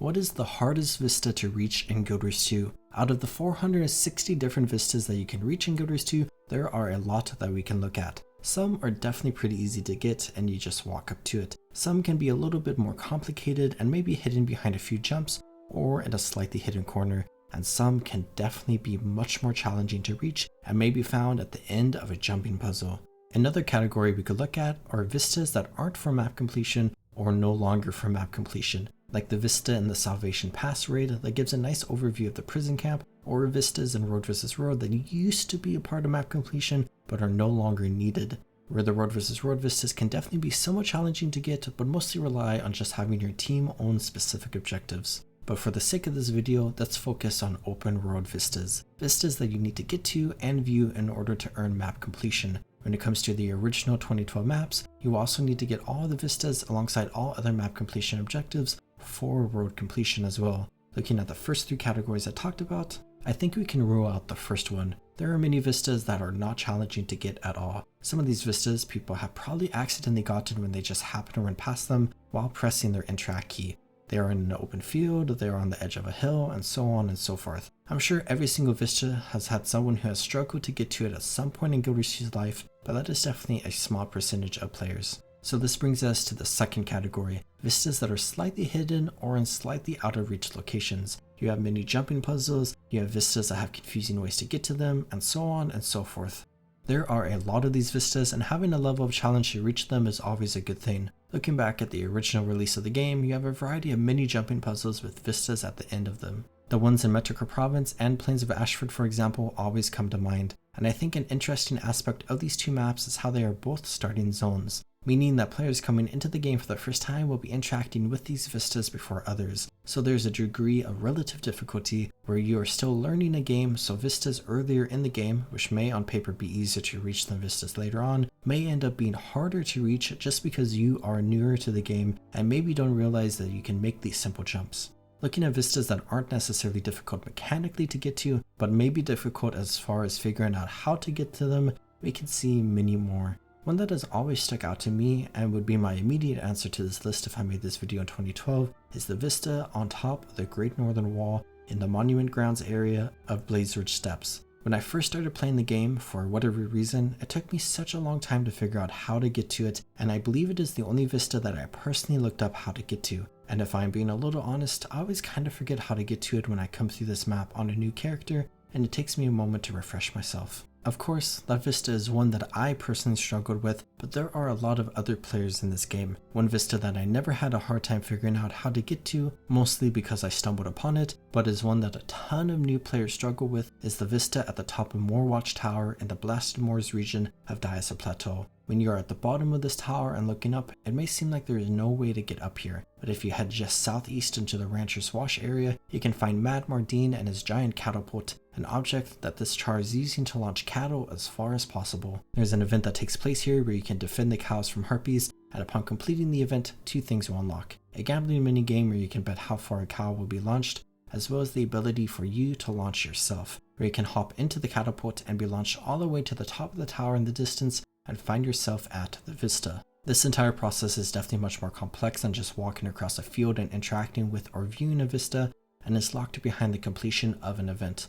What is the hardest vista to reach in Guild Wars 2? Out of the 460 different vistas that you can reach in Guild Wars 2, there are a lot that we can look at. Some are definitely pretty easy to get and you just walk up to it. Some can be a little bit more complicated and maybe hidden behind a few jumps or in a slightly hidden corner. And some can definitely be much more challenging to reach and may be found at the end of a jumping puzzle. Another category we could look at are vistas that aren't for map completion or no longer for map completion, like the Vista in the Salvation Pass raid that gives a nice overview of the prison camp, or vistas in Road vs. Road that used to be a part of map completion but are no longer needed, where the Road vs. Road vistas can definitely be somewhat challenging to get but mostly rely on just having your team own specific objectives. But for the sake of this video, let's focus on open road vistas. Vistas that you need to get to and view in order to earn map completion. When it comes to the original 2012 maps, you also need to get all the vistas alongside all other map completion objectives for road completion as well. Looking at the first three categories I talked about, I think we can rule out the first one. There are many vistas that are not challenging to get at all. Some of these vistas people have probably accidentally gotten when they just happen to run past them while pressing their interact key. They are in an open field, they are on the edge of a hill, and so on and so forth. I'm sure every single vista has had someone who has struggled to get to it at some point in Guild Wars 2's life, but that is definitely a small percentage of players. So this brings us to the second category, vistas that are slightly hidden or in slightly out of reach locations. You have many jumping puzzles, you have vistas that have confusing ways to get to them, and so on and so forth. There are a lot of these vistas, and having a level of challenge to reach them is always a good thing. Looking back at the original release of the game, you have a variety of mini jumping puzzles with vistas at the end of them. The ones in Metrica Province and Plains of Ashford, for example, always come to mind, and I think an interesting aspect of these two maps is how they are both starting zones, meaning that players coming into the game for the first time will be interacting with these vistas before others. So there's a degree of relative difficulty where you are still learning a game, so vistas earlier in the game, which may on paper be easier to reach than vistas later on, may end up being harder to reach just because you are newer to the game and maybe don't realize that you can make these simple jumps. Looking at vistas that aren't necessarily difficult mechanically to get to, but may be difficult as far as figuring out how to get to them, we can see many more. One that has always stuck out to me and would be my immediate answer to this list if I made this video in 2012 is the vista on top of the Great Northern Wall in the Monument Grounds area of Blaze Ridge Steps. When I first started playing the game, for whatever reason, it took me such a long time to figure out how to get to it, and I believe it is the only vista that I personally looked up how to get to. And if I'm being a little honest, I always kind of forget how to get to it when I come through this map on a new character, and it takes me a moment to refresh myself. Of course, that vista is one that I personally struggled with, but there are a lot of other players in this game. One vista that I never had a hard time figuring out how to get to, mostly because I stumbled upon it, but is one that a ton of new players struggle with, is the vista at the top of Moor Watchtower in the Blasted Moors region of Diasa Plateau. When you are at the bottom of this tower and looking up, it may seem like there is no way to get up here, but if you head just southeast into the Rancher's Wash area, you can find Mad Mardine and his giant catapult, an object that this char is using to launch cattle as far as possible. There's an event that takes place here where you can defend the cows from harpies, and upon completing the event, two things will unlock. A gambling minigame where you can bet how far a cow will be launched, as well as the ability for you to launch yourself, where you can hop into the catapult and be launched all the way to the top of the tower in the distance and find yourself at the vista. This entire process is definitely much more complex than just walking across a field and interacting with or viewing a vista, and is locked behind the completion of an event.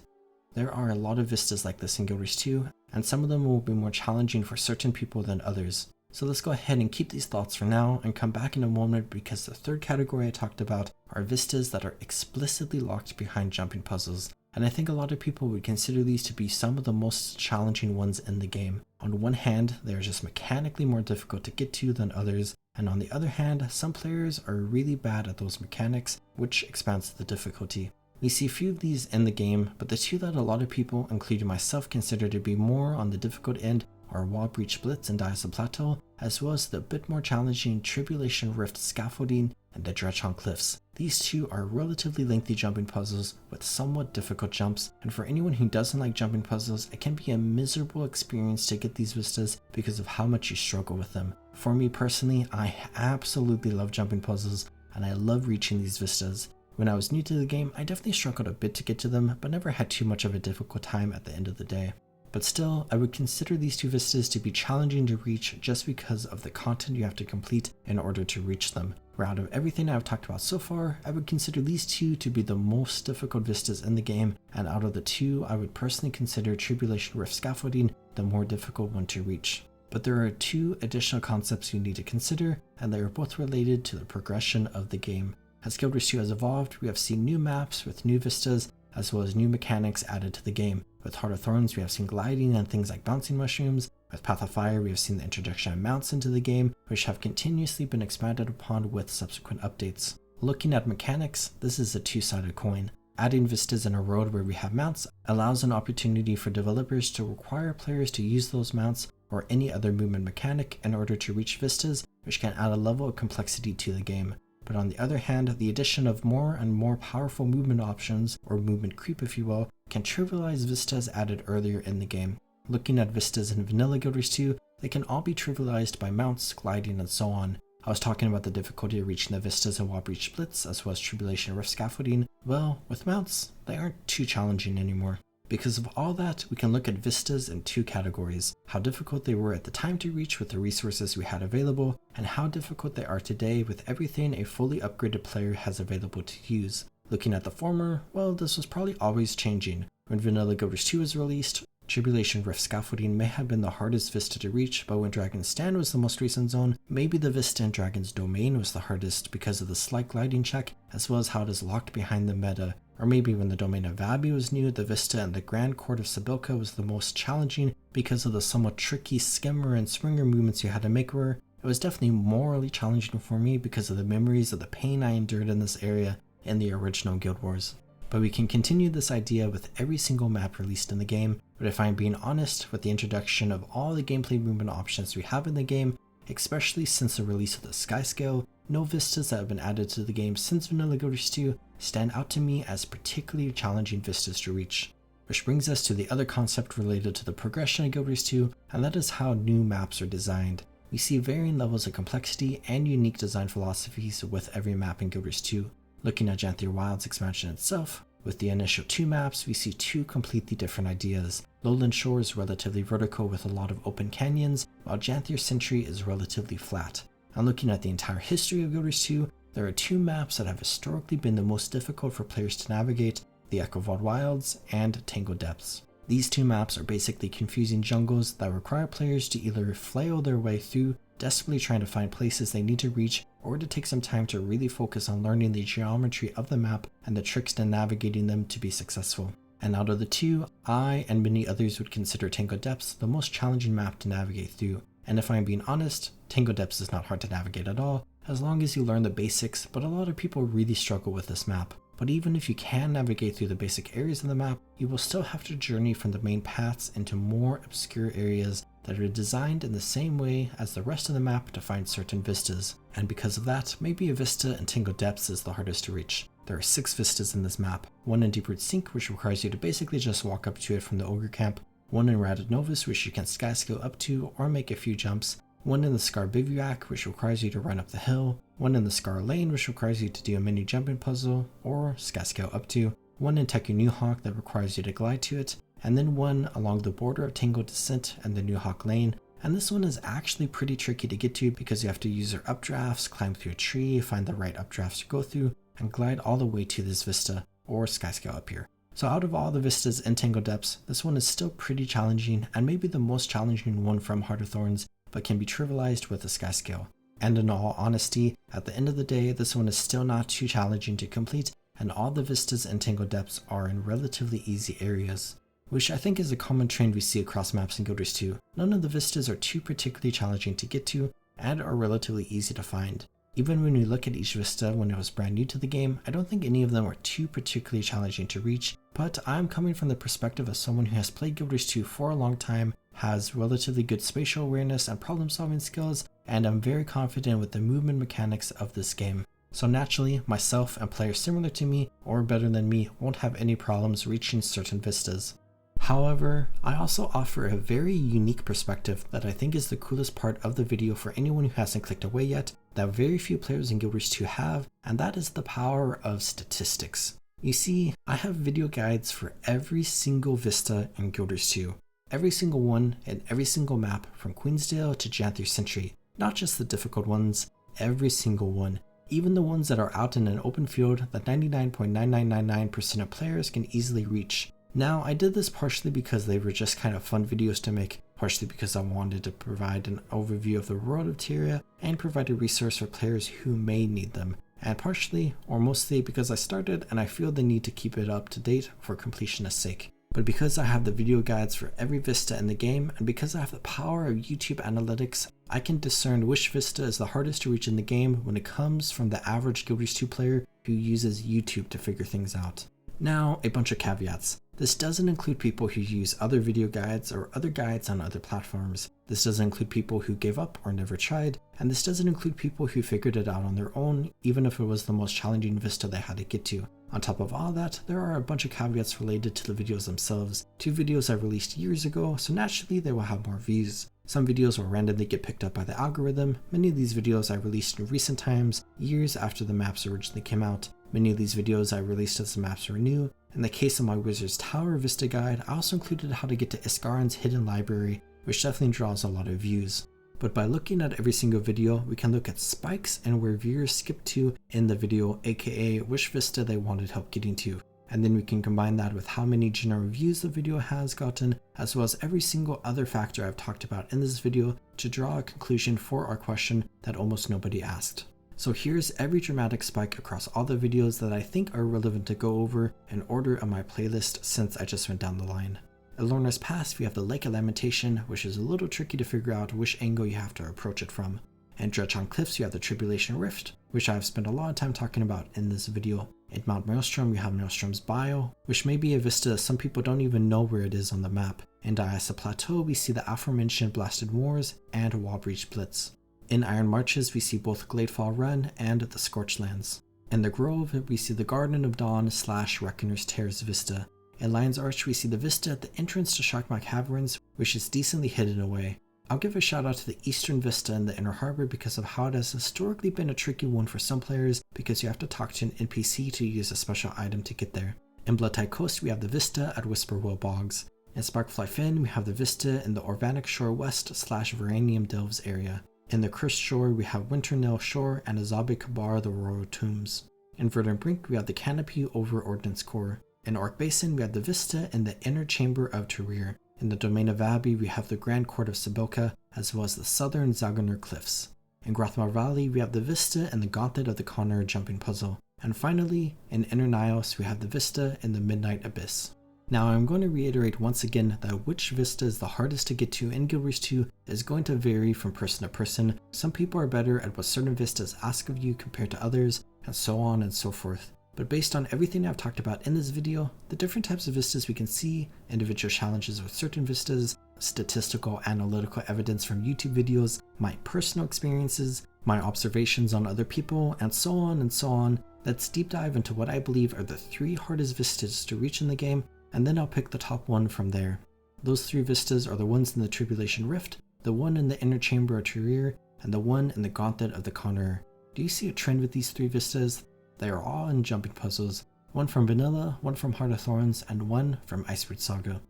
There are a lot of vistas like this in Guild Wars 2, and some of them will be more challenging for certain people than others. So let's go ahead and keep these thoughts for now and come back in a moment, because the third category I talked about are vistas that are explicitly locked behind jumping puzzles, and I think a lot of people would consider these to be some of the most challenging ones in the game. On one hand, they are just mechanically more difficult to get to than others, and on the other hand, some players are really bad at those mechanics, which expands the difficulty. We see a few of these in the game, but the two that a lot of people, including myself, consider to be more on the difficult end are Wall Breach Blitz and Diasa Plateau, as well as the bit more challenging Tribulation Rift Scaffolding and the Dredgehog Cliffs. These two are relatively lengthy jumping puzzles with somewhat difficult jumps, and for anyone who doesn't like jumping puzzles, it can be a miserable experience to get these vistas because of how much you struggle with them. For me personally, I absolutely love jumping puzzles, and I love reaching these vistas. When I was new to the game, I definitely struggled a bit to get to them, but never had too much of a difficult time at the end of the day. But still, I would consider these two vistas to be challenging to reach just because of the content you have to complete in order to reach them. where out of everything I've talked about so far, I would consider these two to be the most difficult vistas in the game, and out of the two, I would personally consider Tribulation Rift Scaffolding the more difficult one to reach. But there are two additional concepts you need to consider, and they are both related to the progression of the game. As Guild Wars 2 has evolved, we have seen new maps with new vistas, as well as new mechanics added to the game. With Heart of Thorns, we have seen gliding and things like bouncing mushrooms. With Path of Fire, we have seen the introduction of mounts into the game, which have continuously been expanded upon with subsequent updates. Looking at mechanics, this is a two-sided coin. Adding vistas in a world where we have mounts allows an opportunity for developers to require players to use those mounts or any other movement mechanic in order to reach vistas, which can add a level of complexity to the game. But on the other hand, the addition of more and more powerful movement options, or movement creep if you will, can trivialize vistas added earlier in the game. Looking at vistas in vanilla Guild Wars 2, they can all be trivialized by mounts, gliding, and so on. I was talking about the difficulty of reaching the vistas in Wall Breach Blitz, as well as Tribulation Rift Scaffolding. Well, with mounts, they aren't too challenging anymore. Because of all that, we can look at vistas in two categories: how difficult they were at the time to reach with the resources we had available, and how difficult they are today with everything a fully upgraded player has available to use. Looking at the former, well, this was probably always changing. When Vanilla Guild Wars 2 was released, Tribulation Rift Scaffolding may have been the hardest vista to reach, but when Dragon's Stand was the most recent zone, maybe the vista in Dragon's Domain was the hardest because of the slight gliding check, as well as how it is locked behind the meta. Or maybe when the Domain of Vabi was new, the vista in the Grand Court of Sibilka was the most challenging because of the somewhat tricky skimmer and springer movements you had to make where it was definitely morally challenging for me because of the memories of the pain I endured in this area in the original Guild Wars. But we can continue this idea with every single map released in the game, but if I'm being honest, with the introduction of all the gameplay movement options we have in the game, especially since the release of the Sky Scale, no vistas that have been added to the game since Vanilla Guild Wars 2 stand out to me as particularly challenging vistas to reach. Which brings us to the other concept related to the progression of Guild Wars 2, and that is how new maps are designed. We see varying levels of complexity and unique design philosophies with every map in Guild Wars 2. Looking at Janthier Wild's expansion itself, with the initial two maps, we see two completely different ideas. Lowland Shore is relatively vertical with a lot of open canyons, while Janthier Sentry is relatively flat. And looking at the entire history of Guild Wars 2, there are two maps that have historically been the most difficult for players to navigate: the Echovold Wilds and Tangled Depths. These two maps are basically confusing jungles that require players to either flail their way through, desperately trying to find places they need to reach, or to take some time to really focus on learning the geometry of the map and the tricks to navigating them to be successful. And out of the two, I and many others would consider Tangled Depths the most challenging map to navigate through. And if I'm being honest, Tangled Depths is not hard to navigate at all, as long as you learn the basics, but a lot of people really struggle with this map. But even if you can navigate through the basic areas of the map, you will still have to journey from the main paths into more obscure areas that are designed in the same way as the rest of the map to find certain vistas. And because of that, maybe a vista in Tangled Depths is the hardest to reach. There are 6 vistas in this map, one in Deeproot Sink, which requires you to basically just walk up to it from the Ogre Camp, one in Ratted Novus, which you can skyscale up to or make a few jumps, one in the Scar Bivouac, which requires you to run up the hill, one in the Scar Lane, which requires you to do a mini jumping puzzle or skyscale up to, one in Teku Newhawk that requires you to glide to it, and then one along the border of Tangled Descent and the Newhawk Lane. And this one is actually pretty tricky to get to because you have to use your updrafts, climb through a tree, find the right updrafts to go through, and glide all the way to this vista or skyscale up here. So out of all the vistas in Tangled Depths, this one is still pretty challenging and maybe the most challenging one from Heart of Thorns, but can be trivialized with a skyscale. And in all honesty, at the end of the day, this one is still not too challenging to complete, and all the vistas in Tangled Depths are in relatively easy areas, which I think is a common trend we see across maps in Guild Wars 2. None of the vistas are too particularly challenging to get to, and are relatively easy to find. Even when we look at each vista when it was brand new to the game, I don't think any of them were too particularly challenging to reach, but I'm coming from the perspective of someone who has played Guild Wars 2 for a long time, has relatively good spatial awareness and problem solving skills, and I'm very confident with the movement mechanics of this game. So naturally, myself and players similar to me, or better than me, won't have any problems reaching certain vistas. However, I also offer a very unique perspective that I think is the coolest part of the video for anyone who hasn't clicked away yet, that very few players in Guild Wars 2 have, and that is the power of statistics. You see, I have video guides for every single vista in Guild Wars 2. Every single one and every single map from Queensdale to Janthier Sentry. Not just the difficult ones, every single one. even the ones that are out in an open field that 99.9999% of players can easily reach. Now, I did this partially because they were just kind of fun videos to make, partially because I wanted to provide an overview of the world of Tyria and provide a resource for players who may need them, and partially, or mostly, because I started and I feel the need to keep it up to date for completionist's sake. But because I have the video guides for every Vista in the game, and because I have the power of YouTube analytics, I can discern which Vista is the hardest to reach in the game when it comes from the average Guild Wars 2 player who uses YouTube to figure things out. Now, a bunch of caveats. This doesn't include people who use other video guides or other guides on other platforms. This doesn't include people who gave up or never tried, and this doesn't include people who figured it out on their own, even if it was the most challenging Vista they had to get to. On top of all that, there are a bunch of caveats related to the videos themselves. 2 videos I released years ago, so naturally they will have more views. Some videos will randomly get picked up by the algorithm. Many of these videos I released in recent times, years after the maps originally came out. Many of these videos I released as the maps were new. In the case of my Wizard's Tower Vista guide, I also included how to get to Iskaran's hidden library, which definitely draws a lot of views. But by looking at every single video, we can look at spikes and where viewers skip to in the video, aka which Vista they wanted help getting to. And then we can combine that with how many general views the video has gotten, as well as every single other factor I've talked about in this video to draw a conclusion for our question that almost nobody asked. So here's every dramatic spike across all the videos that I think are relevant to go over in order on my playlist since I just went down the line. At Lorna's Pass, we have the Lake of Lamentation, which is a little tricky to figure out which angle you have to approach it from. And Dredgeon Cliffs, you have the Tribulation Rift, which I've spent a lot of time talking about in this video. In Mount Maelstrom, we have Maelstrom's Bio, which may be a vista some people don't even know where it is on the map. In Diasa Plateau, we see the aforementioned Blasted Moors and Wallbreach Blitz. In Iron Marches, we see both Gladefall Run and the Scorched Lands. In the Grove, we see the Garden of Dawn / Reckoner's Terrace Vista. In Lion's Arch, we see the vista at the entrance to Sharkmaw Caverns, which is decently hidden away. I'll give a shout out to the Eastern Vista in the Inner Harbor because of how it has historically been a tricky one for some players because you have to talk to an NPC to use a special item to get there. In Bloodtide Coast, we have the vista at Whisperwell Bogs. In Sparkfly Fen, we have the vista in the Orvanic Shore West / Veranium Delves area. In the Cursed Shore, we have Winternell Shore and Azabe Kabar, the Royal Tombs. In Verdant Brink, we have the canopy over Ordnance Core. In Orc Basin, we have the vista in the Inner Chamber of Turir. In the Domain of Abbey, we have the Grand Court of Sibylka, as well as the southern Zagoner Cliffs. In Grothmar Valley, we have the vista in the Gauntlet of the Connor Jumping Puzzle. And finally, in Inner Nios, we have the vista in the Midnight Abyss. Now I'm going to reiterate once again that which vista is the hardest to get to in Guild Wars 2 is going to vary from person to person. Some people are better at what certain vistas ask of you compared to others, and so on and so forth. But based on everything I've talked about in this video, the different types of vistas we can see, individual challenges with certain vistas, statistical analytical evidence from YouTube videos, my personal experiences, my observations on other people, and so on, let's deep dive into what I believe are the 3 hardest vistas to reach in the game, and then I'll pick the top one from there. Those 3 vistas are the ones in the Tribulation Rift, the one in the Inner Chamber of Turir, and the one in the Gauntlet of the Conqueror. Do you see a trend with these 3 vistas? They are all in jumping puzzles, one from Vanilla, one from Heart of Thorns, and one from Icebreed Saga.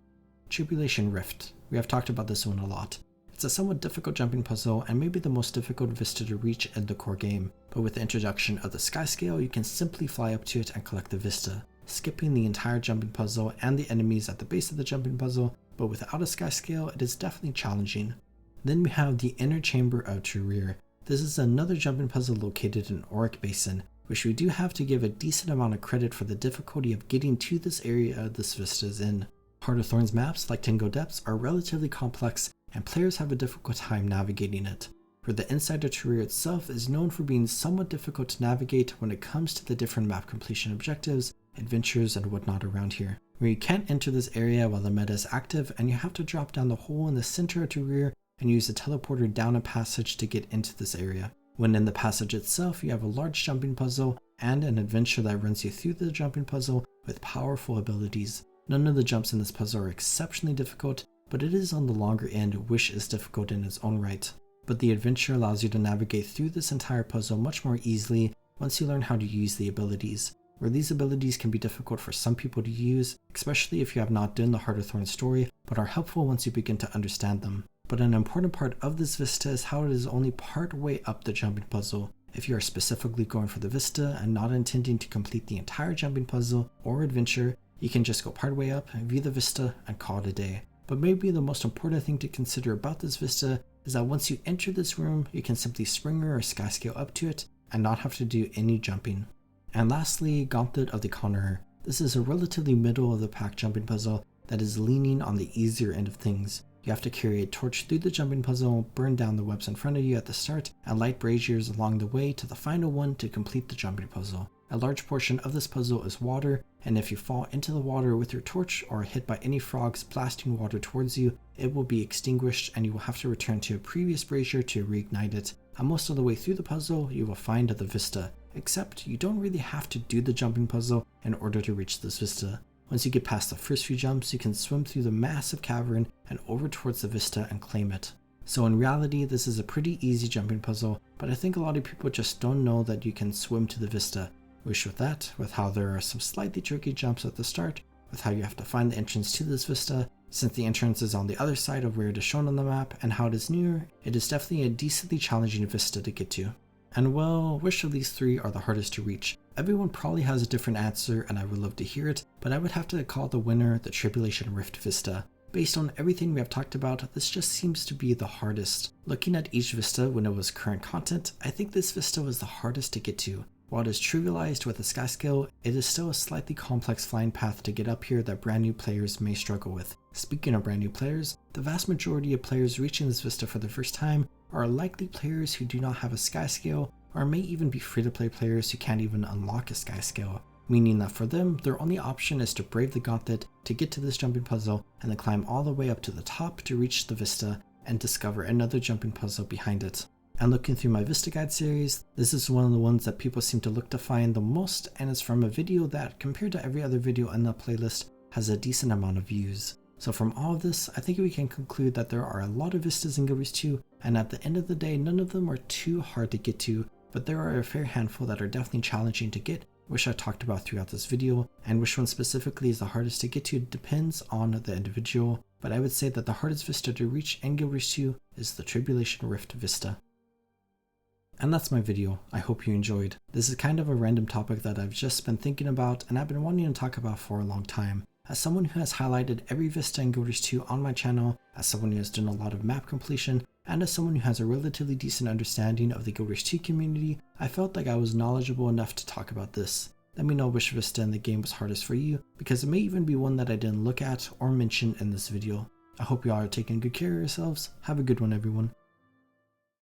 Tribulation Rift. We have talked about this one a lot. It's a somewhat difficult jumping puzzle and maybe the most difficult vista to reach in the core game, but with the introduction of the sky scale, you can simply fly up to it and collect the vista, skipping the entire jumping puzzle and the enemies at the base of the jumping puzzle, but without a sky scale, it is definitely challenging. Then we have the Inner Chamber of Turir. This is another jumping puzzle located in Auric Basin, which we do have to give a decent amount of credit for the difficulty of getting to this area this vista is in. Heart of Thorns maps, like Tango Depths, are relatively complex, and players have a difficult time navigating it. For the inside of Turir itself is known for being somewhat difficult to navigate when it comes to the different map completion objectives, adventures, and whatnot around here, where you can't enter this area while the meta is active, and you have to drop down the hole in the center of Turir and use a teleporter down a passage to get into this area. When in the passage itself, you have a large jumping puzzle and an adventure that runs you through the jumping puzzle with powerful abilities. None of the jumps in this puzzle are exceptionally difficult, but it is on the longer end, which is difficult in its own right. But the adventure allows you to navigate through this entire puzzle much more easily once you learn how to use the abilities. Where these abilities can be difficult for some people to use, especially if you have not done the Heart of Thorns story, but are helpful once you begin to understand them. But an important part of this vista is how it is only part way up the jumping puzzle, If you are specifically going for the Vista and not intending to complete the entire jumping puzzle or adventure, you can just go partway up, view the Vista, and call it a day. But maybe the most important thing to consider about this Vista is that once you enter this room, you can simply springer or sky scale up to it and not have to do any jumping. And lastly, Gauntlet of the Conqueror. This is a relatively middle of the pack jumping puzzle that is leaning on the easier end of things. You have to carry a torch through the jumping puzzle, burn down the webs in front of you at the start, and light braziers along the way to the final one to complete the jumping puzzle. A large portion of this puzzle is water, and if you fall into the water with your torch or are hit by any frogs blasting water towards you, it will be extinguished and you will have to return to a previous brazier to reignite it. And most of the way through the puzzle, you will find the Vista, except you don't really have to do the jumping puzzle in order to reach this Vista. Once you get past the first few jumps, you can swim through the massive cavern and over towards the Vista and claim it. So in reality, this is a pretty easy jumping puzzle, but I think a lot of people just don't know that you can swim to the Vista. Wish with that, with how there are some slightly tricky jumps at the start, with how you have to find the entrance to this Vista, since the entrance is on the other side of where it is shown on the map, and how it is near, it is definitely a decently challenging Vista to get to. And well, which of these three are the hardest to reach? Everyone probably has a different answer and I would love to hear it, but I would have to call the winner the Tribulation Rift Vista. Based on everything we have talked about, this just seems to be the hardest. Looking at each Vista when it was current content, I think this Vista was the hardest to get to. While it is trivialized with a sky scale, it is still a slightly complex flying path to get up here that brand new players may struggle with. Speaking of brand new players, the vast majority of players reaching this Vista for the first time are likely players who do not have a sky scale, or may even be free-to-play players who can't even unlock a sky scale, meaning that for them, their only option is to brave the gauntlet to get to this jumping puzzle and then climb all the way up to the top to reach the Vista and discover another jumping puzzle behind it. And looking through my Vista Guide series, this is one of the ones that people seem to look to find the most, and it's from a video that, compared to every other video in the playlist, has a decent amount of views. So from all of this, I think we can conclude that there are a lot of Vistas in Guild Wars 2, and at the end of the day, none of them are too hard to get to, but there are a fair handful that are definitely challenging to get, which I talked about throughout this video, and which one specifically is the hardest to get to depends on the individual, but I would say that the hardest Vista to reach in Guild Wars 2 is the Tribulation Rift Vista. And that's my video. I hope you enjoyed. This is kind of a random topic that I've just been thinking about and I've been wanting to talk about for a long time. As someone who has highlighted every Vista in Guild Wars 2 on my channel, as someone who has done a lot of map completion, and as someone who has a relatively decent understanding of the Guild Wars 2 community, I felt like I was knowledgeable enough to talk about this. Let me know which Vista in the game was hardest for you, because it may even be one that I didn't look at or mention in this video. I hope you all are taking good care of yourselves. Have a good one, everyone.